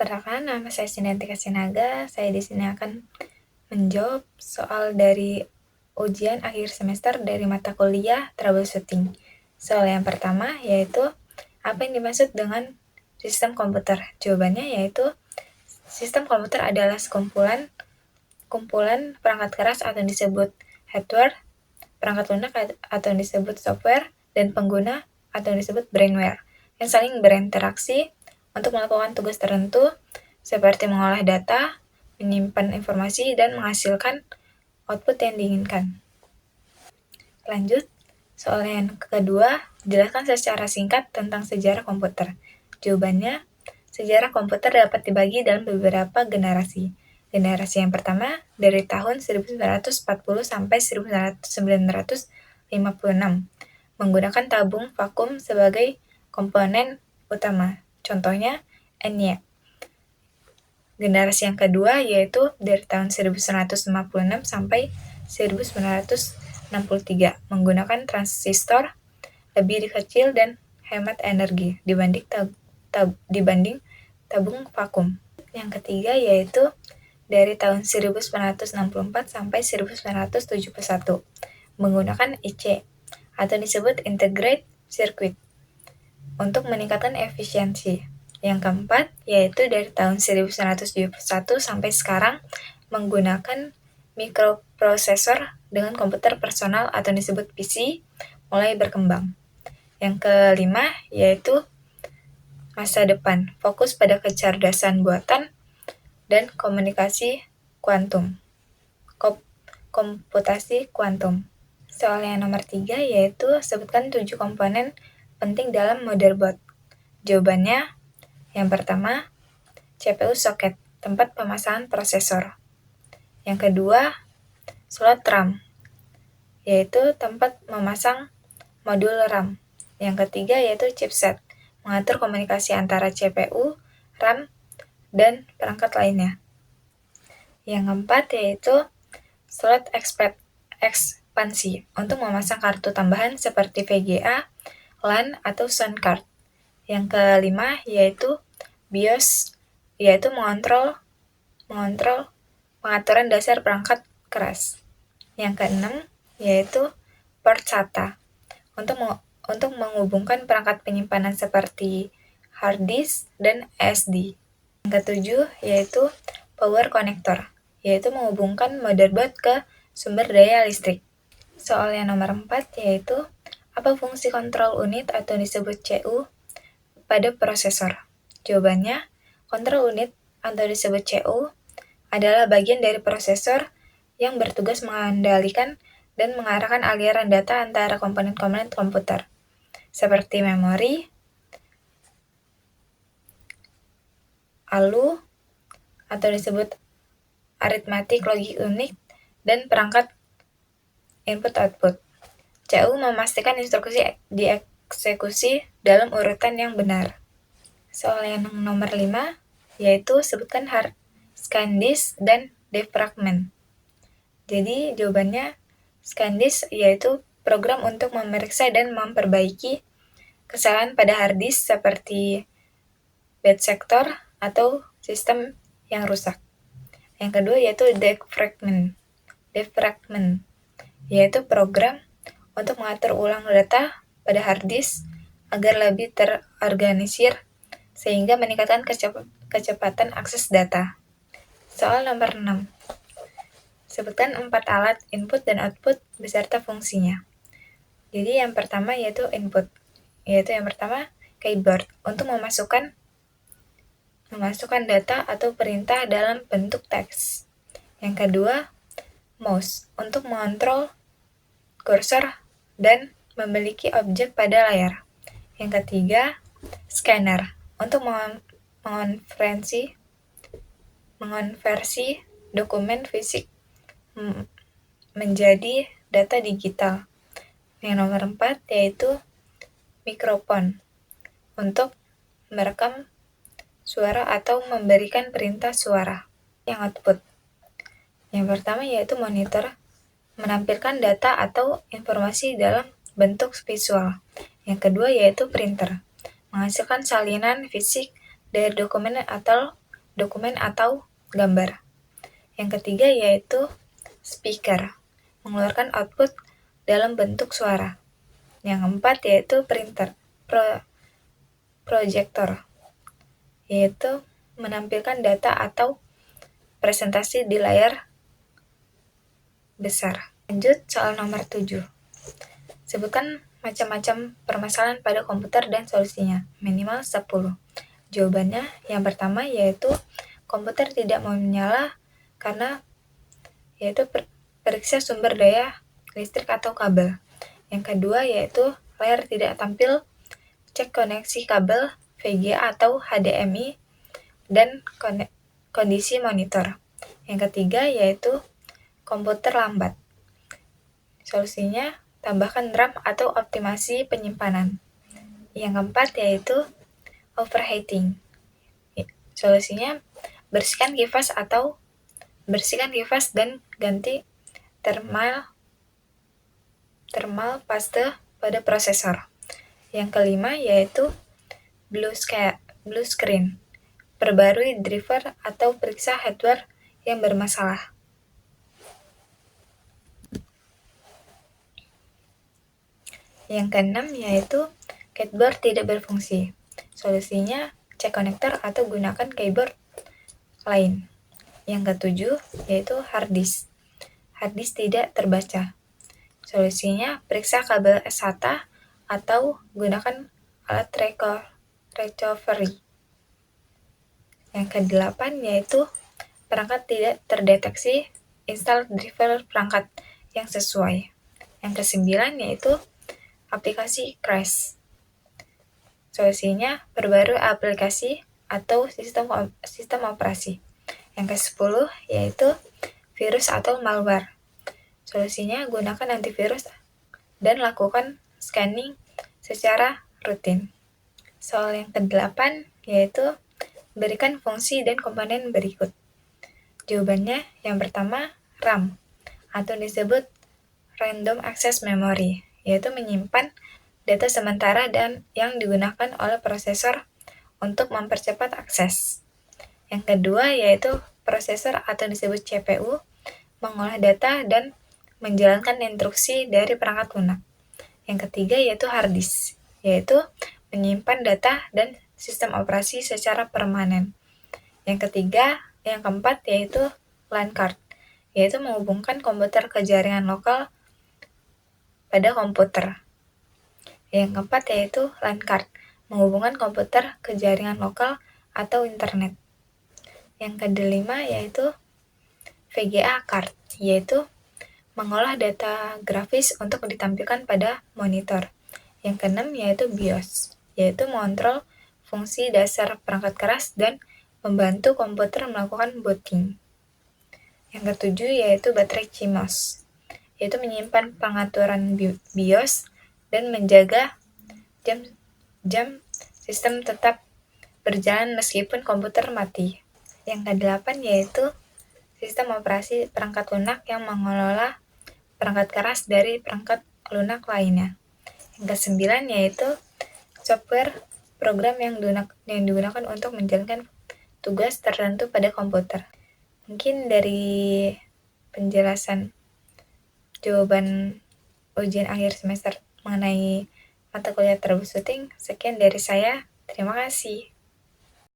Perkenalkan, nama saya Sinantika Sinaga. Saya di sini akan menjawab soal dari ujian akhir semester dari mata kuliah troubleshooting. Soal yang pertama yaitu, apa yang dimaksud dengan sistem komputer? Jawabannya yaitu, sistem komputer adalah kumpulan perangkat keras atau disebut hardware, perangkat lunak atau disebut software, dan pengguna atau disebut brainware, yang saling berinteraksi untuk melakukan tugas tertentu seperti mengolah data, menyimpan informasi, dan menghasilkan output yang diinginkan. Lanjut, soal yang kedua, jelaskan secara singkat tentang sejarah komputer. Jawabannya, sejarah komputer dapat dibagi dalam beberapa generasi. Generasi yang pertama dari tahun 1940 sampai 1956 menggunakan tabung vakum sebagai komponen utama. Contohnya, ENIAC. Generasi yang kedua yaitu dari tahun 1956 sampai 1963 menggunakan transistor, lebih kecil dan hemat energi dibanding tabung vakum. Yang ketiga yaitu dari tahun 1964 sampai 1971 menggunakan IC atau disebut integrated circuit untuk meningkatkan efisiensi. Yang keempat yaitu dari tahun 1971 sampai sekarang menggunakan mikroprosesor dengan komputer personal atau disebut PC mulai berkembang. Yang kelima yaitu masa depan, fokus pada kecerdasan buatan dan komunikasi kuantum, komputasi kuantum. Soal yang nomor 3 yaitu sebutkan 7 komponen penting dalam motherboard. Jawabannya, yang pertama, CPU socket, tempat pemasangan prosesor. Yang kedua, slot RAM, yaitu tempat memasang modul RAM. Yang ketiga yaitu chipset, mengatur komunikasi antara CPU, RAM, dan perangkat lainnya. Yang keempat yaitu slot ekspansi, untuk memasang kartu tambahan seperti VGA, LAN, atau sound card. Yang kelima yaitu BIOS, yaitu mengontrol pengaturan dasar perangkat keras. Yang keenam yaitu port SATA, untuk menghubungkan perangkat penyimpanan seperti hard disk dan SSD. Yang ketujuh yaitu power connector, yaitu menghubungkan motherboard ke sumber daya listrik. Soal yang nomor 4 yaitu, apa fungsi kontrol unit atau disebut CU pada prosesor? Jawabannya, kontrol unit atau disebut CU adalah bagian dari prosesor yang bertugas mengendalikan dan mengarahkan aliran data antara komponen-komponen komputer, seperti memori, ALU, atau disebut arithmetic logic unit, dan perangkat input-output. CU memastikan instruksi dieksekusi dalam urutan yang benar. Soal yang nomor 5, yaitu sebutkan hard scan disk dan defragment. Jadi jawabannya, scan disk yaitu program untuk memeriksa dan memperbaiki kesalahan pada hard disk seperti bad sector atau sistem yang rusak. Yang kedua yaitu defragment, yaitu program untuk mengatur ulang data pada hard disk agar lebih terorganisir sehingga meningkatkan kecepatan akses data. Soal nomor 6. Sebutkan 4 alat input dan output beserta fungsinya. Jadi yang pertama yaitu input, yaitu yang pertama keyboard, untuk memasukkan data atau perintah dalam bentuk teks. Yang kedua, mouse, untuk mengontrol kursor dan memiliki objek pada layar. Yang ketiga, scanner, untuk mengonversi dokumen fisik menjadi data digital. Yang nomor 4 yaitu mikrofon, untuk merekam suara atau memberikan perintah suara. Yang output, yang pertama yaitu monitor, menampilkan data atau informasi dalam bentuk visual. Yang kedua yaitu printer, menghasilkan salinan fisik dari dokumen atau dokumen atau gambar. Yang ketiga yaitu speaker, mengeluarkan output dalam bentuk suara. Yang keempat yaitu printer, proyektor, yaitu menampilkan data atau presentasi di layar besar. Lanjut soal nomor 7. Sebutkan macam-macam permasalahan pada komputer dan solusinya, minimal 10. Jawabannya yang pertama yaitu komputer tidak mau menyala karena yaitu periksa sumber daya listrik atau kabel. Yang kedua yaitu layar tidak tampil, cek koneksi kabel VGA atau HDMI dan kondisi monitor. Yang ketiga yaitu komputer lambat. Solusinya tambahkan RAM atau optimasi penyimpanan. Yang keempat yaitu overheating. Solusinya bersihkan kipas dan ganti thermal paste pada prosesor. Yang kelima yaitu blue screen. Perbarui driver atau periksa hardware yang bermasalah. Yang keenam yaitu keyboard tidak berfungsi. Solusinya cek konektor atau gunakan keyboard lain. Yang ketujuh yaitu hard disk. Hard disk tidak terbaca. Solusinya periksa kabel SATA atau gunakan alat recovery. Yang kedelapan yaitu perangkat tidak terdeteksi, install driver perangkat yang sesuai. Yang kesembilan yaitu aplikasi crash. Solusinya perbarui aplikasi atau sistem operasi. Yang ke-10 yaitu virus atau malware. Solusinya gunakan antivirus dan lakukan scanning secara rutin. Soal yang ke-8 yaitu berikan fungsi dan komponen berikut. Jawabannya yang pertama RAM atau disebut random access memory, yaitu menyimpan data sementara dan yang digunakan oleh prosesor untuk mempercepat akses. Yang kedua yaitu prosesor atau disebut CPU, mengolah data dan menjalankan instruksi dari perangkat lunak. Yang ketiga yaitu hard disk, yaitu menyimpan data dan sistem operasi secara permanen. Yang keempat yaitu LAN card, yaitu menghubungkan komputer ke jaringan lokal pada komputer. Yang keempat yaitu LAN card, menghubungkan komputer ke jaringan lokal atau internet. Yang kelima yaitu VGA card, yaitu mengolah data grafis untuk ditampilkan pada monitor. Yang keenam yaitu BIOS, yaitu mengontrol fungsi dasar perangkat keras dan membantu komputer melakukan booting. Yang ketujuh yaitu baterai CMOS, yaitu menyimpan pengaturan BIOS dan menjaga jam sistem tetap berjalan meskipun komputer mati. Yang ke-8 yaitu sistem operasi perangkat lunak yang mengelola perangkat keras dari perangkat lunak lainnya. Yang ke-9 yaitu software program yang digunakan untuk menjalankan tugas tertentu pada komputer. Mungkin dari penjelasan jawaban ujian akhir semester mengenai mata kuliah troubleshooting, sekian dari saya. Terima kasih.